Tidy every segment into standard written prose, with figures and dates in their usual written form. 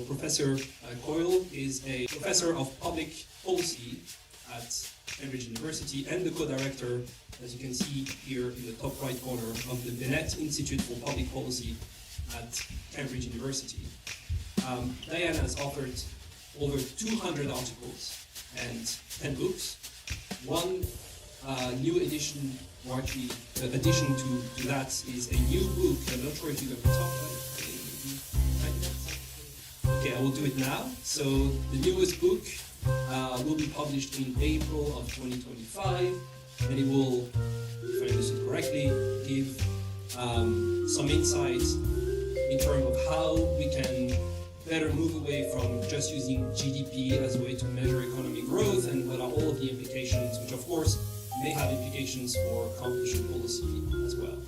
Professor Coyle is a professor of public policy at Cambridge University and the co-director, as you can see here in the top right corner, of the Bennett Institute for Public Policy at Cambridge University. Diane has authored over 200 articles and 10 books. One new edition, or actually addition to that, is a new book. I'm not sure if you're going to talk about it. Okay, I will do it now. So the newest book will be published in April of 2025, and it will, if I understood correctly, give some insights in terms of how we can better move away from just using GDP as a way to measure economic growth, and what are all of the implications, which of course may have implications for competition policy as well.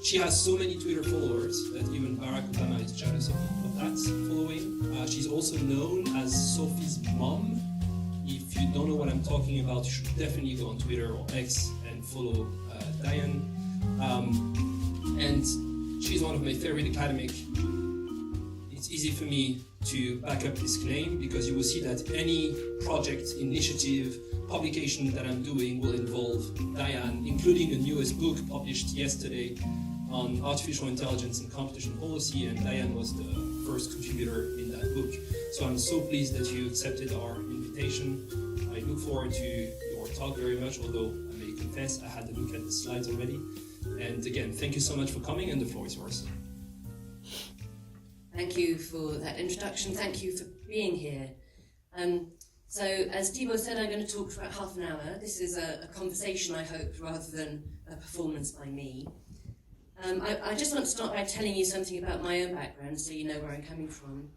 She has so many Twitter followers that even Barack Obama is jealous of that following. She's also known as Sophie's mom. If you don't know what I'm talking about, you should definitely go on Twitter or X and follow Diane. And she's one of my favorite academics. It's easy for me to back up this claim because you will see that any project, initiative, publication that I'm doing will involve Diane, including the newest book published yesterday on artificial intelligence and competition policy, and Diane was the first contributor in that book. So I'm so pleased that you accepted our invitation. I look forward to your talk very much, although I may confess I had to look at the slides already. And again, thank you so much for coming, and the floor is yours. Thank you for that introduction. Thank you for being here. So, as Thibault said, I'm going to talk for about half an hour. This is a conversation, I hope, rather than a performance by me. I just want to start by telling you something about my own background, so you know where I'm coming from.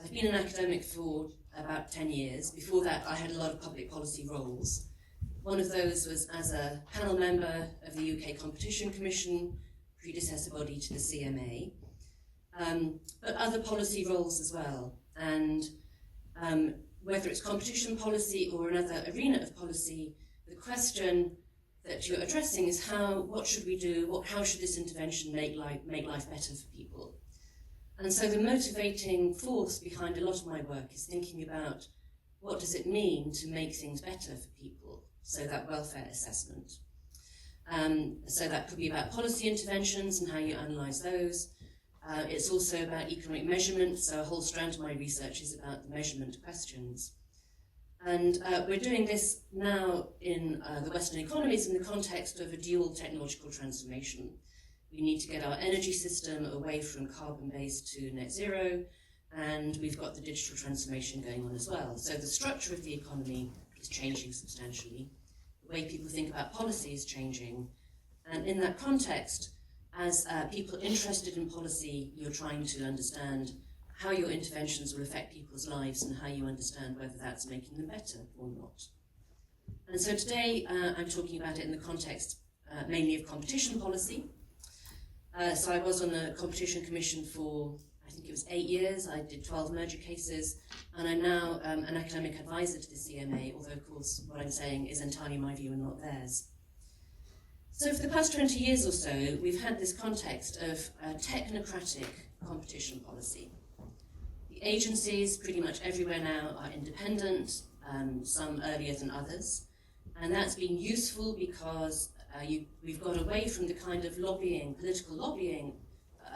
I've been an academic for about 10 years. Before that, I had a lot of public policy roles. One of those was as a panel member of the UK Competition Commission, predecessor body to the CMA. But other policy roles as well, and whether it's competition policy or another arena of policy, the question that you're addressing is what should we do, how should this intervention make life better for people? And so the motivating force behind a lot of my work is thinking about what does it mean to make things better for people, so that welfare assessment. So that could be about policy interventions and how you analyse those. It's also about economic measurement, so a whole strand of my research is about the measurement questions. And we're doing this now in the Western economies in the context of a dual technological transformation. We need to get our energy system away from carbon-based to net zero, and we've got the digital transformation going on as well. So the structure of the economy is changing substantially. The way people think about policy is changing. And in that context, as people interested in policy, you're trying to understand how your interventions will affect people's lives and how you understand whether that's making them better or not. And so today I'm talking about it in the context mainly of competition policy. So I was on the Competition Commission for, I think it was 8 years. I did 12 merger cases, and I'm now an academic advisor to the CMA, although of course what I'm saying is entirely my view and not theirs. So for the past 20 years or so, we've had this context of technocratic competition policy. The agencies, pretty much everywhere now, are independent, some earlier than others. And that's been useful because we've got away from the kind of lobbying, political lobbying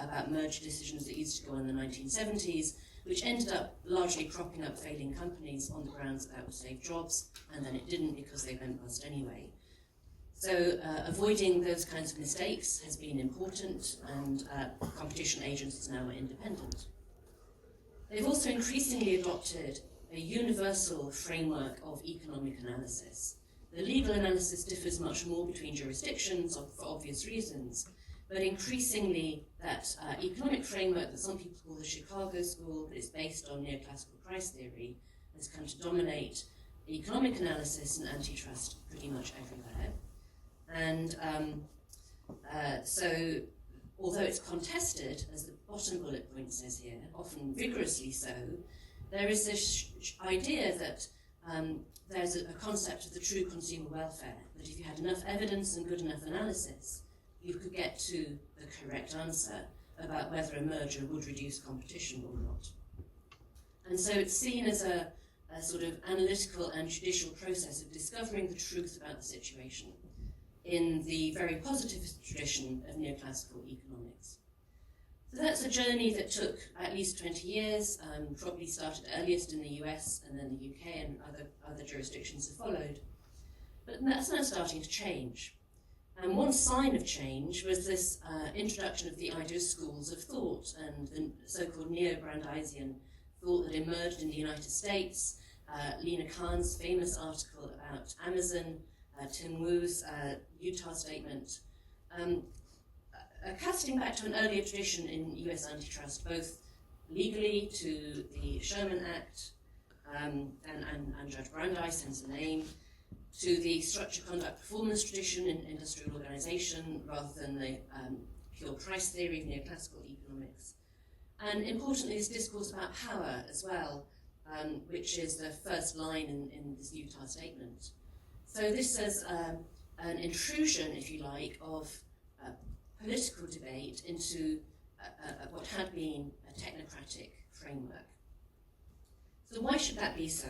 about merger decisions that used to go on in the 1970s, which ended up largely propping up failing companies on the grounds that would save jobs, and then it didn't because they went bust anyway. So avoiding those kinds of mistakes has been important, and competition agencies now are independent. They've also increasingly adopted a universal framework of economic analysis. The legal analysis differs much more between jurisdictions for obvious reasons, but increasingly that economic framework that some people call the Chicago School, but is based on neoclassical price theory, has come to dominate economic analysis and antitrust pretty much everywhere. And so, although it's contested, as the bottom bullet point says here, often vigorously so, there is this idea that there's a concept of the true consumer welfare, that if you had enough evidence and good enough analysis, you could get to the correct answer, about whether a merger would reduce competition or not. And so it's seen as a sort of analytical and judicial process of discovering the truth about the situation in the very positivist tradition of neoclassical economics. So that's a journey that took at least 20 years, probably started earliest in the US and then the UK, and other jurisdictions have followed. But that's now starting to change. And one sign of change was this introduction of the idea schools of thought and the so-called neo-Brandeisian thought that emerged in the United States. Lena Khan's famous article about Amazon, Tim Wu's Utah statement, casting back to an earlier tradition in US antitrust, both legally to the Sherman Act and Judge Brandeis, hence the name, to the structure, conduct, performance tradition in industrial organization rather than the pure price theory of neoclassical economics. And importantly, this discourse about power as well, which is the first line in this Utah statement. So this is an intrusion, if you like, of political debate into what had been a technocratic framework. So why should that be so?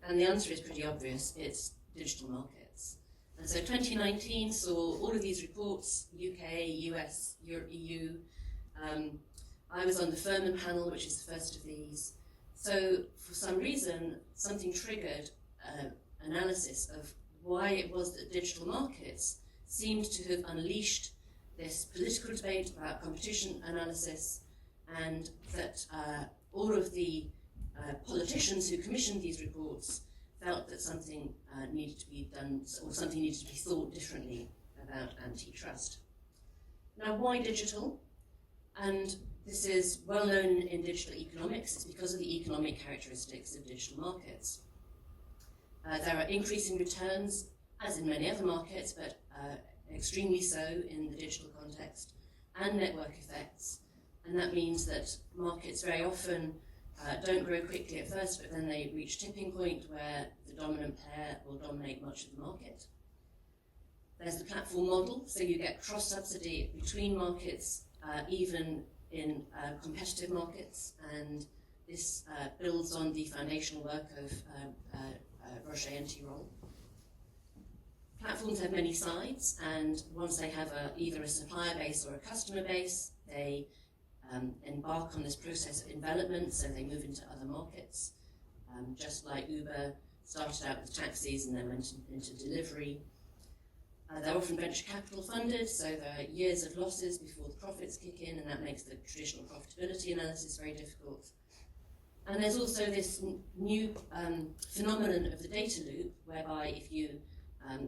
And the answer is pretty obvious, it's digital markets. And so 2019 saw all of these reports, UK, US, EU. I was on the Furman panel, which is the first of these. So for some reason, something triggered analysis of why it was that digital markets seemed to have unleashed this political debate about competition analysis, and that all of the politicians who commissioned these reports felt that something needed to be done, or something needed to be thought differently about antitrust. Now, why digital? And this is well known in digital economics. It's because of the economic characteristics of digital markets. There are increasing returns, as in many other markets, but extremely so in the digital context, and network effects. And that means that markets very often don't grow quickly at first, but then they reach tipping point where the dominant player will dominate much of the market. There's the platform model, so you get cross-subsidy between markets, even in competitive markets, and this builds on the foundational work of Roger and Thibault. Platforms have many sides, and once they have either a supplier base or a customer base, they embark on this process of envelopment, so they move into other markets, just like Uber started out with taxis and then went into delivery. They're often venture capital funded, so there are years of losses before the profits kick in, and that makes the traditional profitability analysis very difficult. And there's also this new phenomenon of the data loop, whereby if you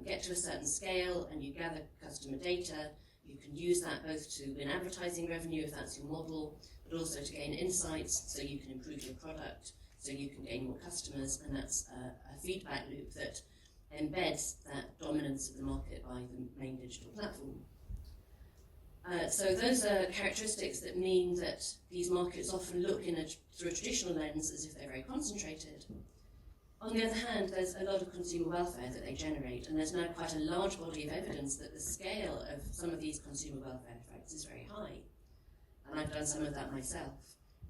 get to a certain scale and you gather customer data, you can use that both to win advertising revenue if that's your model, but also to gain insights so you can improve your product, so you can gain more customers, and that's a feedback loop that embeds that dominance of the market by the main digital platform. So those are characteristics that mean that these markets often look through a traditional lens as if they're very concentrated. On the other hand, there's a lot of consumer welfare that they generate, and there's now quite a large body of evidence that the scale of some of these consumer welfare effects is very high. And I've done some of that myself.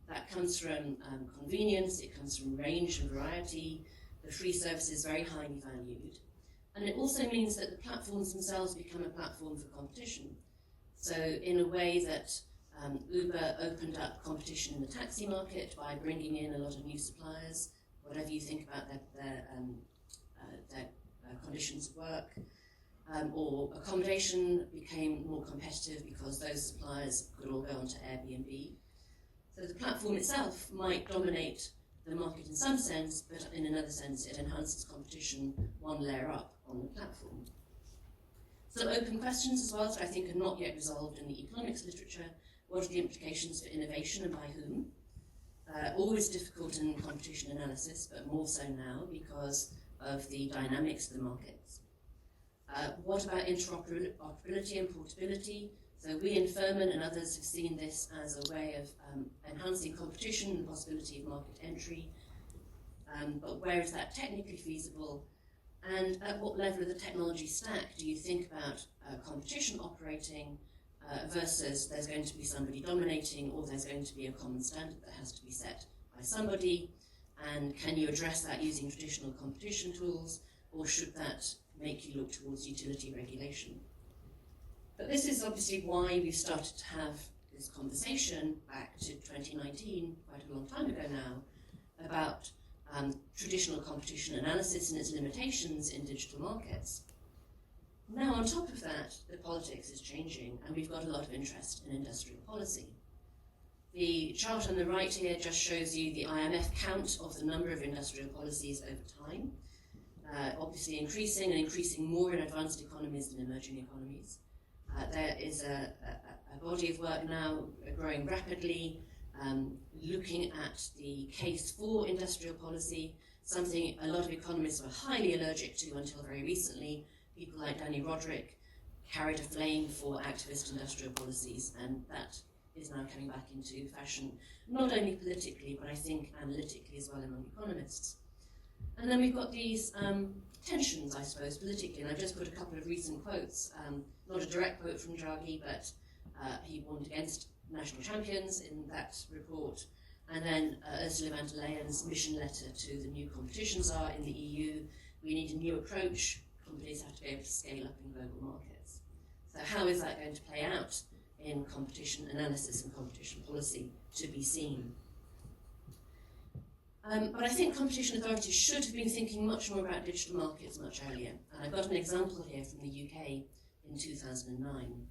That comes from convenience, it comes from range and variety. The free service is very highly valued. And it also means that the platforms themselves become a platform for competition. So in a way that Uber opened up competition in the taxi market by bringing in a lot of new suppliers, whatever you think about their conditions of work, or accommodation became more competitive because those suppliers could all go onto Airbnb. So the platform itself might dominate the market in some sense, but in another sense it enhances competition one layer up on the platform. Some open questions as well that I think are not yet resolved in the economics literature. What are the implications for innovation and by whom? Always difficult in competition analysis, but more so now because of the dynamics of the markets. What about interoperability and portability? So we in Furman and others have seen this as a way of enhancing competition and the possibility of market entry. But where is that technically feasible? And at what level of the technology stack do you think about competition operating versus there's going to be somebody dominating, or there's going to be a common standard that has to be set by somebody, and can you address that using traditional competition tools, or should that make you look towards utility regulation? But this is obviously why we've started to have this conversation back to 2019, quite a long time ago now, about traditional competition analysis and its limitations in digital markets. Now, on top of that, the politics is changing, and we've got a lot of interest in industrial policy. The chart on the right here just shows you the IMF count of the number of industrial policies over time, obviously increasing and increasing more in advanced economies than emerging economies. There is a body of work now growing rapidly, looking at the case for industrial policy, something a lot of economists were highly allergic to until very recently. People like Danny Roderick carried a flame for activist industrial policies, and that is now coming back into fashion, not only politically, but I think analytically as well among economists. And then we've got these tensions, I suppose, politically, and I've just put a couple of recent quotes, not a direct quote from Draghi, but he warned against national champions in that report, and then Ursula von der Leyen's mission letter to the new competition czar in the EU. We need a new approach. Companies have to be able to scale up in global markets. So how is that going to play out in competition analysis and competition policy, to be seen? But I think competition authorities should have been thinking much more about digital markets much earlier. And I've got an example here from the UK in 2009.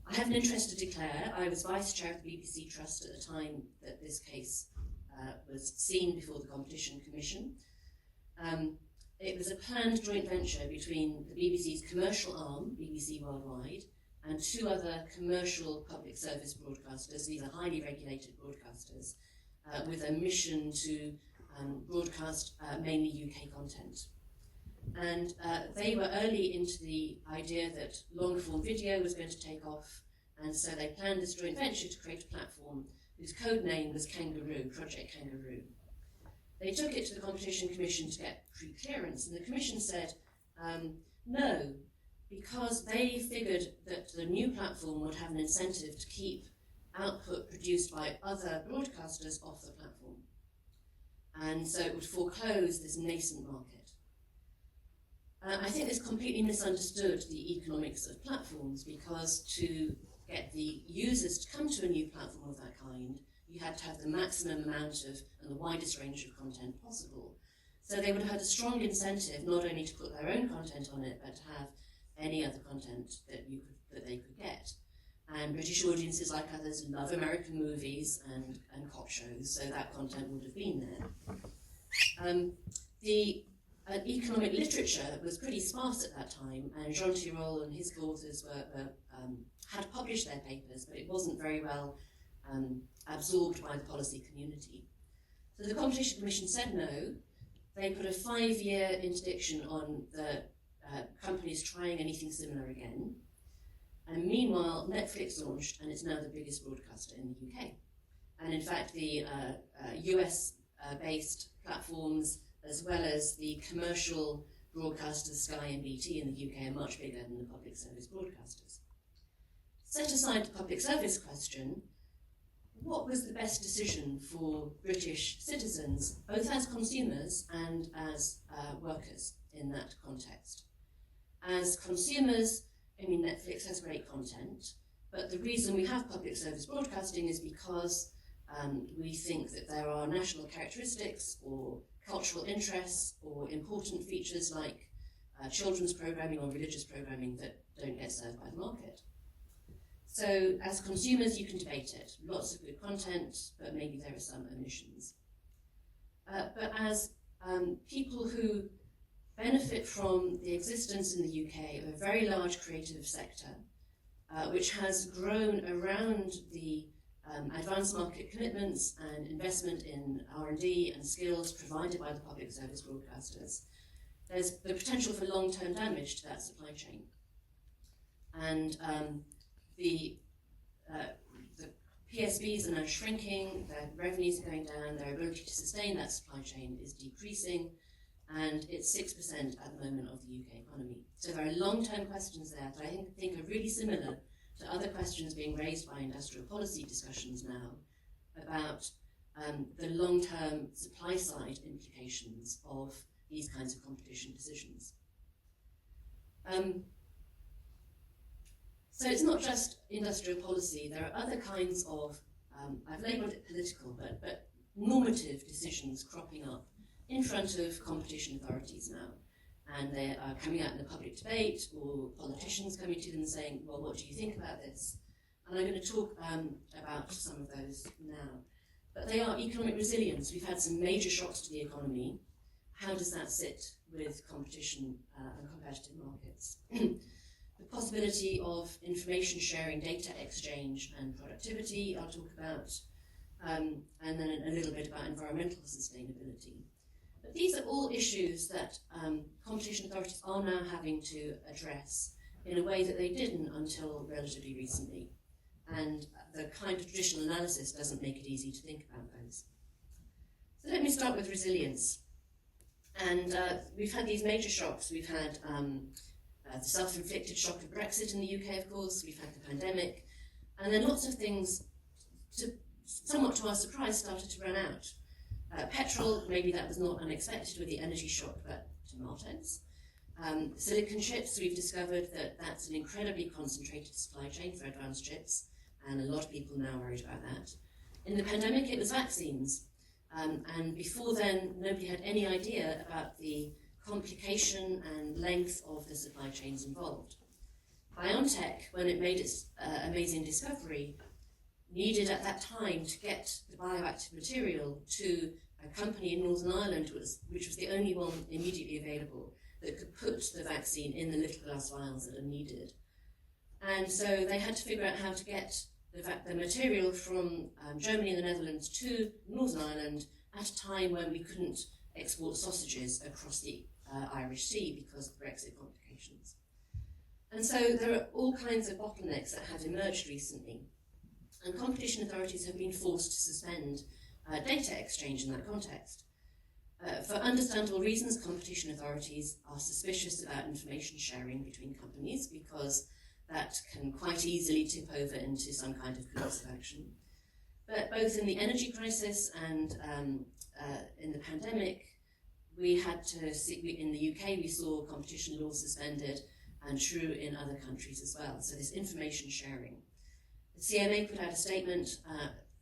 I have an interest to declare. I was vice chair of the BBC Trust at the time that this case was seen before the Competition Commission. It was a planned joint venture between the BBC's commercial arm, BBC Worldwide, and two other commercial public service broadcasters. These are highly regulated broadcasters, with a mission to broadcast mainly UK content. And they were early into the idea that long-form video was going to take off, and so they planned this joint venture to create a platform whose code name was Kangaroo, Project Kangaroo. They took it to the Competition Commission to get pre-clearance, and the Commission said no, because they figured that the new platform would have an incentive to keep output produced by other broadcasters off the platform. And so it would foreclose this nascent market. I think this completely misunderstood the economics of platforms, because to get the users to come to a new platform of that kind, you had to have the maximum amount of and the widest range of content possible. So they would have had a strong incentive not only to put their own content on it, but to have any other content that they could get. And British audiences, like others, love American movies and cop shows, so that content would have been there. The economic literature was pretty sparse at that time, and Jean Tirole and his co-authors had published their papers, but it wasn't very well absorbed by the policy community. So the Competition Commission said no. They put a 5-year interdiction on the companies trying anything similar again. And meanwhile, Netflix launched, and it's now the biggest broadcaster in the UK. And in fact, the US-based platforms, as well as the commercial broadcasters Sky and BT in the UK, are much bigger than the public service broadcasters. Set aside the public service question, what was the best decision for British citizens, both as consumers and as workers in that context? As consumers, I mean, Netflix has great content, but the reason we have public service broadcasting is because we think that there are national characteristics or cultural interests or important features like children's programming or religious programming that don't get served by the market. So as consumers, you can debate it. Lots of good content, but maybe there are some omissions. But as people who benefit from the existence in the UK of a very large creative sector, which has grown around the advanced market commitments and investment in R&D and skills provided by the public service broadcasters, there's the potential for long-term damage to that supply chain. And the PSBs are now shrinking, their revenues are going down, their ability to sustain that supply chain is decreasing, and it's 6% at the moment of the UK economy. So there are long-term questions there that I think are really similar to other questions being raised by industrial policy discussions now about the long-term supply-side implications of these kinds of competition decisions. So it's not just industrial policy, there are other kinds of, I've labelled it political, but normative decisions cropping up in front of competition authorities now. And they are coming out in the public debate, or politicians coming to them and saying, well, what do you think about this? And I'm going to talk about some of those now. But they are economic resilience. We've had some major shocks to the economy. How does that sit with competition and competitive markets? The possibility of information sharing, data exchange and productivity I'll talk about, and then a little bit about environmental sustainability. But these are all issues that competition authorities are now having to address in a way that they didn't until relatively recently. And the kind of traditional analysis doesn't make it easy to think about those. So let me start with resilience. And we've had these major shocks. We've had the self-inflicted shock of Brexit in the UK, of course. We've had the pandemic. And then lots of things, somewhat to our surprise, started to run out. Petrol, maybe that was not unexpected with the energy shock, but tomatoes. Silicon chips, we've discovered that that's an incredibly concentrated supply chain for advanced chips, and a lot of people now worried about that. In the pandemic, it was vaccines. And before then, nobody had any idea about the complication and length of the supply chains involved. BioNTech, when it made its amazing discovery, needed at that time to get the bioactive material to a company in Northern Ireland, which was the only one immediately available that could put the vaccine in the little glass vials that are needed. And so they had to figure out how to get the material from Germany and the Netherlands to Northern Ireland at a time when we couldn't export sausages across the Irish Sea because of Brexit complications. And so there are all kinds of bottlenecks that have emerged recently. And competition authorities have been forced to suspend data exchange in that context. For understandable reasons, competition authorities are suspicious about information sharing between companies because that can quite easily tip over into some kind of coercive action. But both in the energy crisis and in the pandemic, we had to see, in the UK, we saw competition laws suspended, and true in other countries as well. So this information sharing. The CMA put out a statement,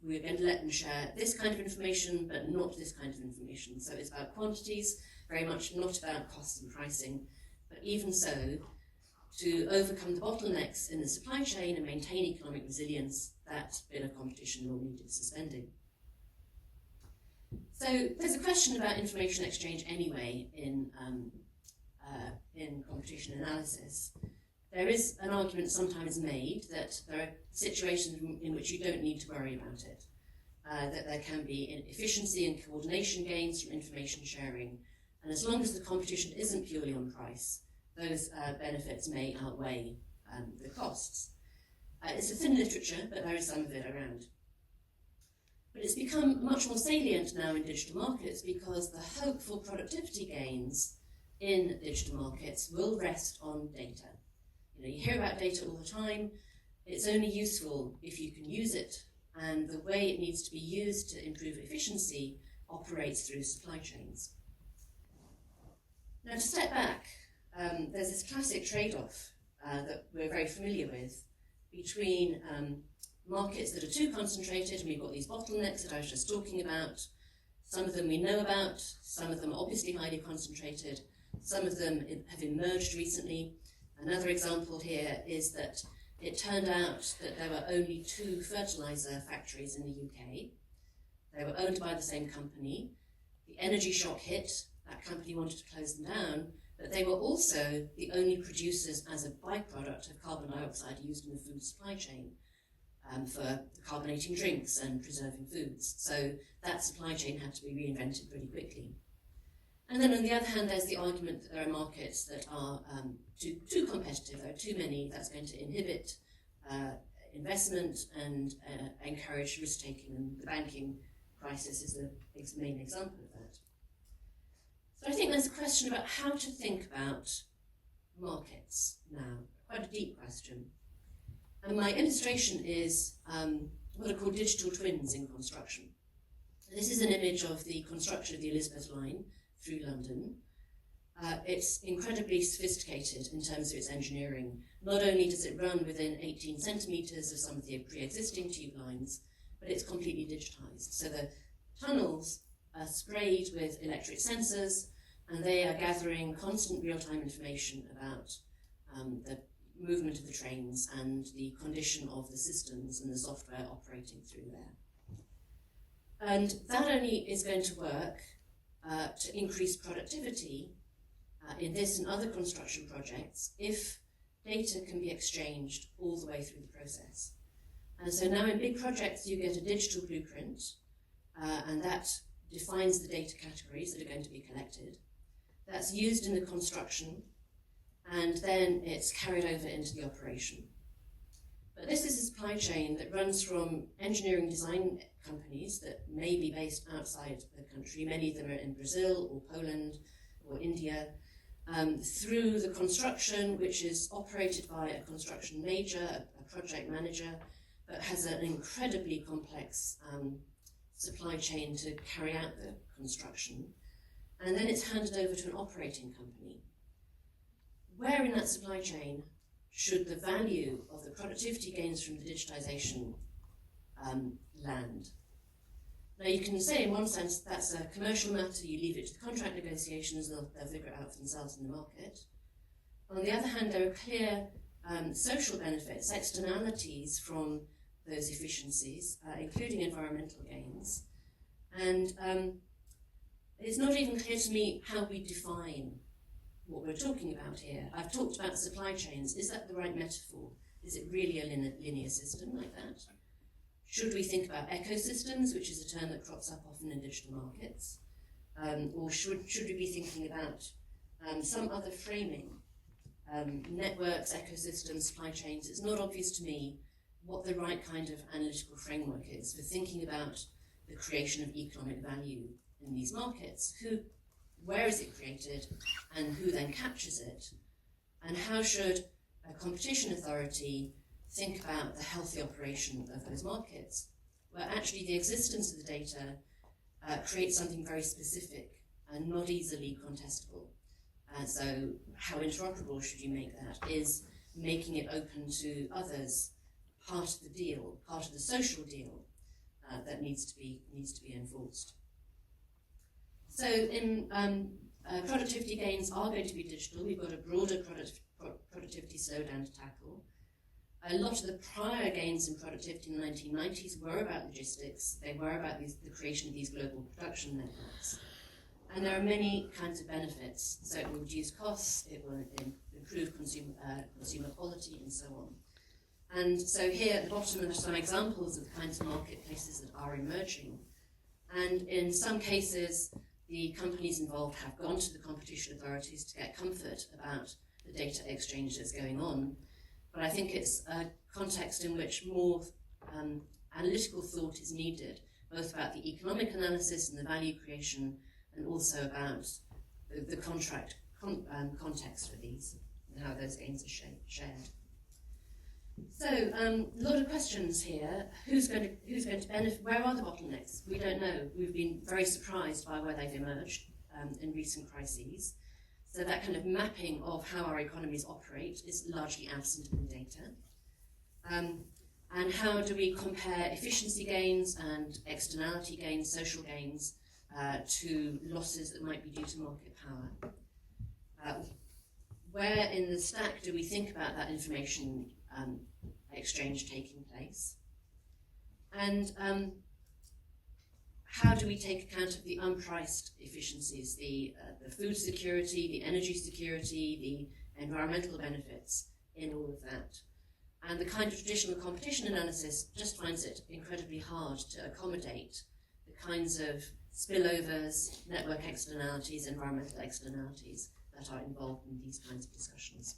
we're going to let them share this kind of information, but not this kind of information. So it's about quantities, very much not about costs and pricing. But even so, to overcome the bottlenecks in the supply chain and maintain economic resilience, that bit of competition law needed suspending. So there's a question about information exchange anyway in competition analysis. There is an argument sometimes made that there are situations in which you don't need to worry about it, that there can be efficiency and coordination gains from information sharing, and as long as the competition isn't purely on price, those benefits may outweigh the costs. It's a thin literature, but there is some of it around. But it's become much more salient now in digital markets because the hope for productivity gains in digital markets will rest on data. You hear about data all the time. It's only useful if you can use it, and the way it needs to be used to improve efficiency operates through supply chains. Now, to step back, there's this classic trade-off that we're very familiar with between markets that are too concentrated, and we've got these bottlenecks that I was just talking about. Some of them we know about, some of them are obviously highly concentrated, some of them have emerged recently. Another example here is that it turned out that there were only 2 fertiliser factories in the UK. They were owned by the same company. The energy shock hit, that company wanted to close them down, but they were also the only producers as a byproduct of carbon dioxide used in the food supply chain for carbonating drinks and preserving foods. So that supply chain had to be reinvented pretty quickly. And then on the other hand, there's the argument that there are markets that are too competitive, there are too many, that's going to inhibit investment and encourage risk-taking, and the banking crisis is the main example of that. So I think there's a question about how to think about markets now, quite a deep question. And my illustration is what are called digital twins in construction. This is an image of the construction of the Elizabeth line through London. It's incredibly sophisticated in terms of its engineering. Not only does it run within 18 centimetres of some of the pre-existing tube lines, but it's completely digitized. So the tunnels are sprayed with electric sensors, and they are gathering constant real-time information about the movement of the trains and the condition of the systems and the software operating through there. And that only is going to work to increase productivity in this and other construction projects if data can be exchanged all the way through the process. And so now in big projects you get a digital blueprint, and that defines the data categories that are going to be collected. That's used in the construction, and then it's carried over into the operation. But this is a supply chain that runs from engineering design companies that may be based outside the country, many of them are in Brazil or Poland or India, through the construction, which is operated by a construction major, a project manager, but has an incredibly complex supply chain to carry out the construction. And then it's handed over to an operating company. Where in that supply chain should the value of the productivity gains from the digitization land? Now you can say in one sense that's a commercial matter, you leave it to the contract negotiations, they'll figure it out for themselves in the market. On the other hand, there are clear social benefits, externalities from those efficiencies, including environmental gains. And it's not even clear to me how we define what we're talking about here. I've talked about supply chains. Is that the right metaphor? Is it really a linear system like that? Should we think about ecosystems, which is a term that crops up often in digital markets? Or should we be thinking about some other framing? Networks, ecosystems, supply chains. It's not obvious to me what the right kind of analytical framework is for thinking about the creation of economic value in these markets. Where is it created, and who then captures it? And how should a competition authority think about the healthy operation of those markets, where actually the existence of the data creates something very specific and not easily contestable. So how interoperable should you make that? Is making it open to others part of the deal, part of the social deal that needs to be enforced. So in productivity gains are going to be digital. We've got a broader productivity slowdown to tackle. A lot of the prior gains in productivity in the 1990s were about logistics. They were about the creation of these global production networks. And there are many kinds of benefits. So it will reduce costs, it will improve consumer quality, and so on. And so here at the bottom are some examples of the kinds of marketplaces that are emerging. And in some cases, the companies involved have gone to the competition authorities to get comfort about the data exchange that's going on. But I think it's a context in which more analytical thought is needed, both about the economic analysis and the value creation, and also about the contract context for these and how those gains are shared. So a lot of questions here. Who's going to benefit? Where are the bottlenecks? We don't know. We've been very surprised by where they've emerged in recent crises. So that kind of mapping of how our economies operate is largely absent in the data. And how do we compare efficiency gains and externality gains, social gains, to losses that might be due to market power? Where in the stack do we think about that information exchange taking place? And how do we take account of the unpriced efficiencies, the food security, the energy security, the environmental benefits in all of that? And the kind of traditional competition analysis just finds it incredibly hard to accommodate the kinds of spillovers, network externalities, environmental externalities that are involved in these kinds of discussions.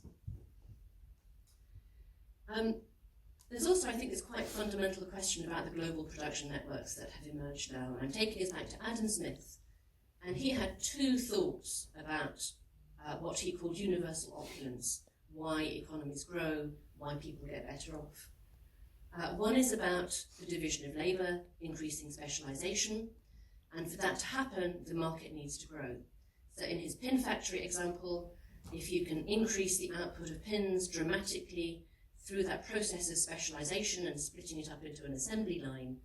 There's also, I think, this quite fundamental question about the global production networks that have emerged now. And I'm taking us back to Adam Smith, and he had two thoughts about what he called universal opulence, why economies grow, why people get better off. One is about the division of labour, increasing specialisation, and for that to happen, the market needs to grow. So in his pin factory example, if you can increase the output of pins dramatically through that process of specialisation and splitting it up into an assembly line,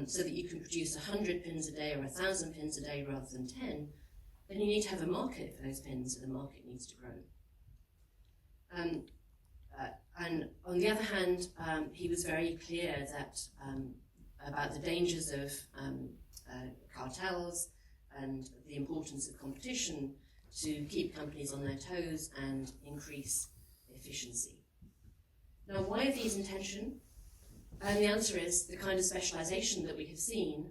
so that you can produce 100 pins a day or 1,000 pins a day rather than 10, then you need to have a market for those pins, and the market needs to grow. And on the other hand, he was very clear that about the dangers of cartels and the importance of competition to keep companies on their toes and increase efficiency. Now, why are these in tension? And the answer is the kind of specialization that we have seen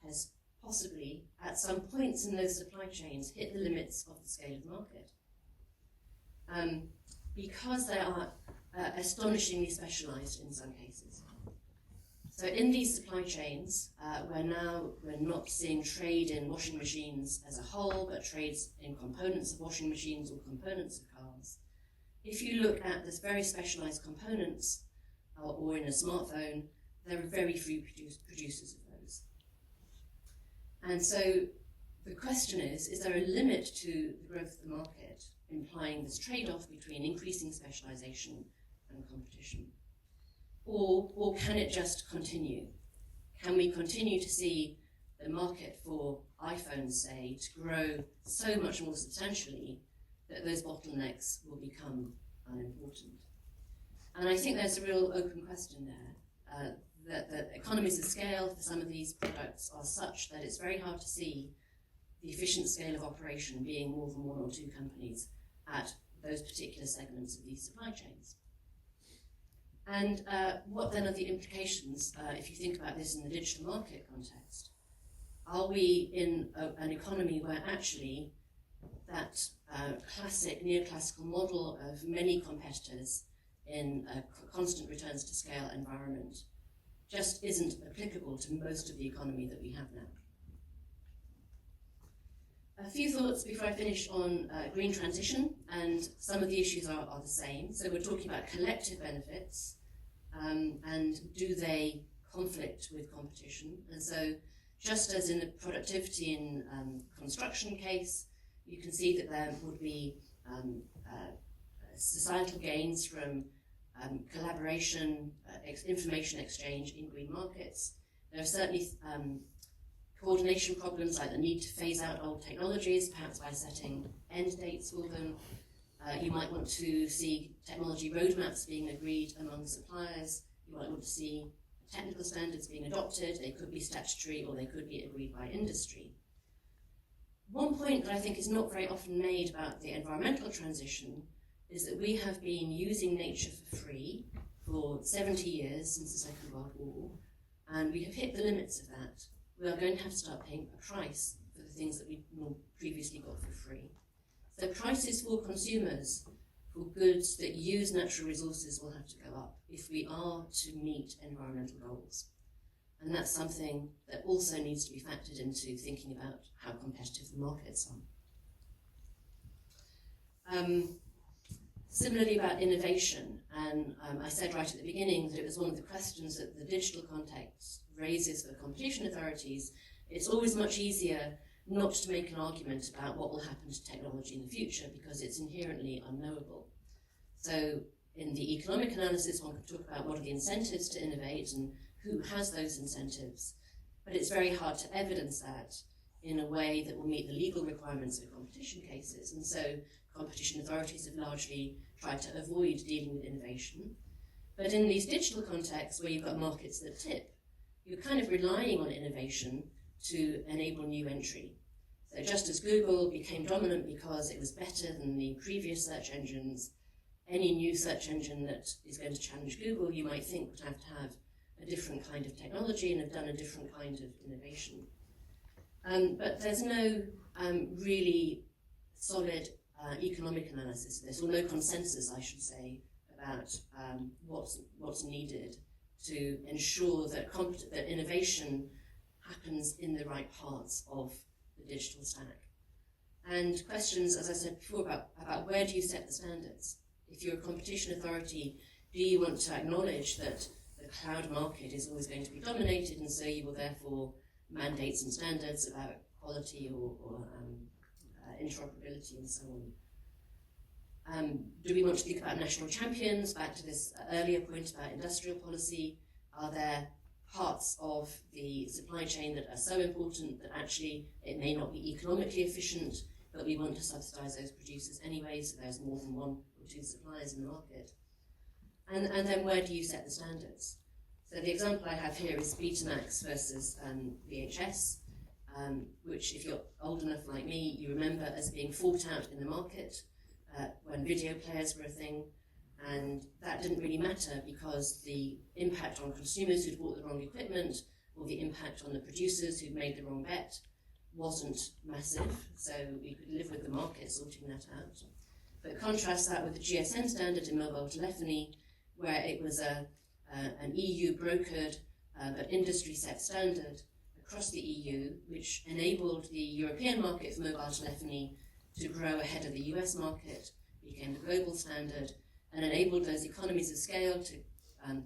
has possibly, at some points in those supply chains, hit the limits of the scale of the market. Because they are astonishingly specialized in some cases. So in these supply chains, we're not seeing trade in washing machines as a whole, but trades in components of washing machines or components of cars. If you look at the very specialized components, or in a smartphone, there are very few producers of those. And so the question is there a limit to the growth of the market, implying this trade-off between increasing specialization and competition? Or can it just continue? Can we continue to see the market for iPhones, say, to grow so much more substantially that those bottlenecks will become unimportant? And I think there's a real open question there, that economies of scale for some of these products are such that it's very hard to see the efficient scale of operation being more than one or two companies at those particular segments of these supply chains. And what then are the implications, if you think about this in the digital market context? Are we in an economy where actually that classic neoclassical model of many competitors in a constant returns to scale environment just isn't applicable to most of the economy that we have now? A few thoughts before I finish on green transition, and some of the issues are the same. So we're talking about collective benefits, and do they conflict with competition? And so just as in the productivity in construction case, you can see that there would be societal gains from collaboration, information exchange in green markets. There are certainly coordination problems, like the need to phase out old technologies, perhaps by setting end dates for them. You might want to see technology roadmaps being agreed among suppliers. You might want to see technical standards being adopted. They could be statutory or they could be agreed by industry. One point that I think is not very often made about the environmental transition is that we have been using nature for free for 70 years since the Second World War, and we have hit the limits of that. We are going to have to start paying a price for the things that we previously got for free. So prices for consumers for goods that use natural resources will have to go up if we are to meet environmental goals. And that's something that also needs to be factored into thinking about how competitive the markets are. Similarly about innovation, and I said right at the beginning that it was one of the questions that the digital context raises for competition authorities. It's always much easier not to make an argument about what will happen to technology in the future because it's inherently unknowable. So in the economic analysis, one can talk about what are the incentives to innovate and who has those incentives, but it's very hard to evidence that in a way that will meet the legal requirements of competition cases. And so competition authorities have largely tried to avoid dealing with innovation. But in these digital contexts where you've got markets that tip, you're kind of relying on innovation to enable new entry. So just as Google became dominant because it was better than the previous search engines, any new search engine that is going to challenge Google, you might think would have to have a different kind of technology and have done a different kind of innovation. But there's no really solid economic analysis of this, or no consensus, I should say, about what's needed to ensure that that innovation happens in the right parts of the digital stack. And questions, as I said before, about where do you set the standards? If you're a competition authority, do you want to acknowledge that the the cloud market is always going to be dominated, and so you will therefore mandate some standards about quality or interoperability and so on. Do we want to think about national champions? Back to this earlier point about industrial policy. Are there parts of the supply chain that are so important that actually it may not be economically efficient, but we want to subsidise those producers anyway, so there's more than one or two suppliers in the market? And then where do you set the standards? So the example I have here is Betamax versus VHS, which, if you're old enough like me, you remember as being fought out in the market when video players were a thing, and that didn't really matter because the impact on consumers who'd bought the wrong equipment or the impact on the producers who'd made the wrong bet wasn't massive, so we could live with the market sorting that out. But contrast that with the GSM standard in mobile telephony, where it was an EU brokered but industry set standard across the EU, which enabled the European market for mobile telephony to grow ahead of the US market, became the global standard, and enabled those economies of scale to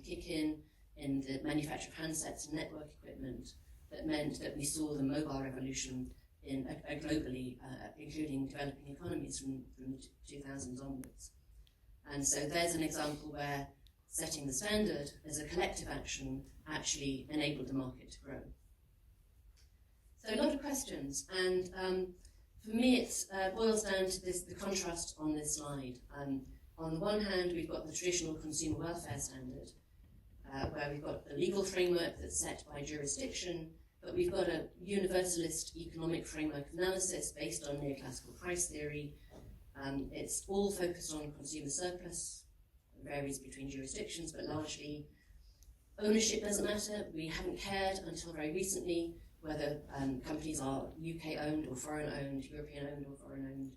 kick in the manufacture of handsets and network equipment. That meant that we saw the mobile revolution in globally, including developing economies from the 2000s onwards. And so there's an example where setting the standard as a collective action actually enabled the market to grow. So a lot of questions, and for me it boils down to the contrast on this slide. On the one hand, we've got the traditional consumer welfare standard, where we've got a legal framework that's set by jurisdiction, but we've got a universalist economic framework analysis based on neoclassical price theory. It's all focused on consumer surplus. It varies between jurisdictions, but largely ownership doesn't matter. We haven't cared until very recently whether companies are UK owned or foreign owned, European owned or foreign owned.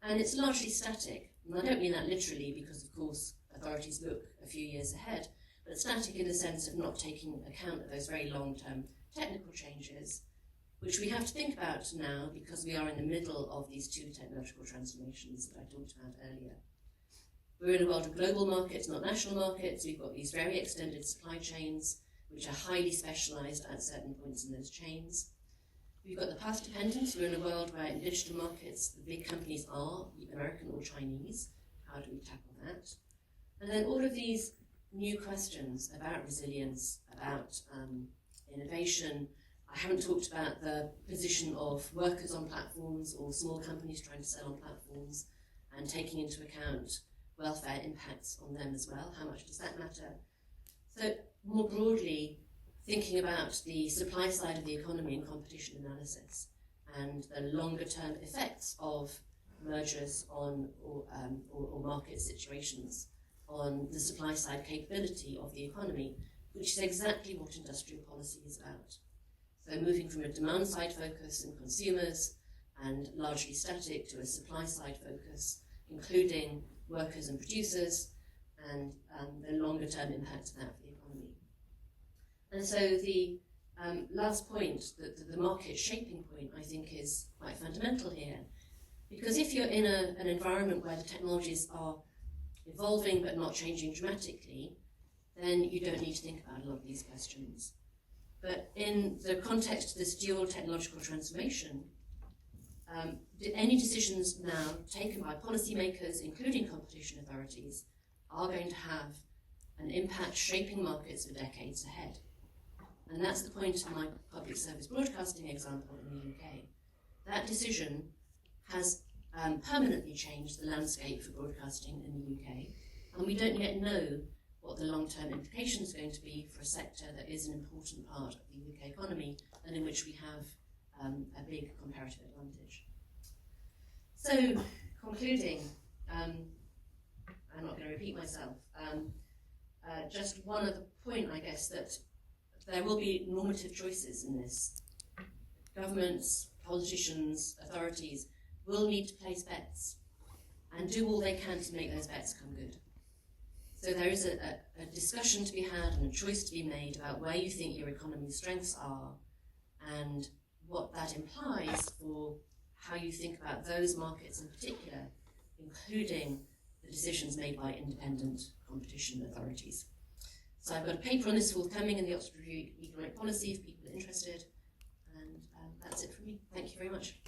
And it's largely static. And I don't mean that literally because, of course, authorities look a few years ahead, but static in the sense of not taking account of those very long-term technical changes, which we have to think about now because we are in the middle of these two technological transformations that I talked about earlier. We're in a world of global markets, not national markets. We've got these very extended supply chains, which are highly specialised at certain points in those chains. We've got the path dependence. We're in a world where in digital markets, the big companies are American or Chinese. How do we tackle that? And then all of these new questions about resilience, about innovation. I haven't talked about the position of workers on platforms or small companies trying to sell on platforms and taking into account welfare impacts on them as well. How much does that matter? So more broadly, thinking about the supply side of the economy and competition analysis and the longer term effects of mergers on or market situations on the supply side capability of the economy, which is exactly what industrial policy is about. So moving from a demand side focus in consumers and largely static to a supply side focus, including workers and producers, and the longer term impact of that for the economy. And so the last point, the market shaping point, I think is quite fundamental here. Because if you're in an environment where the technologies are evolving but not changing dramatically, then you don't need to think about a lot of these questions. But in the context of this dual technological transformation, any decisions now taken by policymakers, including competition authorities, are going to have an impact shaping markets for decades ahead. And that's the point of my public service broadcasting example in the UK. That decision has permanently changed the landscape for broadcasting in the UK, and we don't yet know what the long-term implications are going to be for a sector that is an important part of the UK economy and in which we have a big comparative advantage. So, concluding, I'm not going to repeat myself, just one other point, I guess, that there will be normative choices in this. Governments, politicians, authorities will need to place bets and do all they can to make those bets come good. So there is a discussion to be had and a choice to be made about where you think your economy's strengths are and what that implies for how you think about those markets in particular, including the decisions made by independent competition authorities. So I've got a paper on this forthcoming in the Oxford Review of Economic Policy if people are interested. And that's it from me. Thank you very much.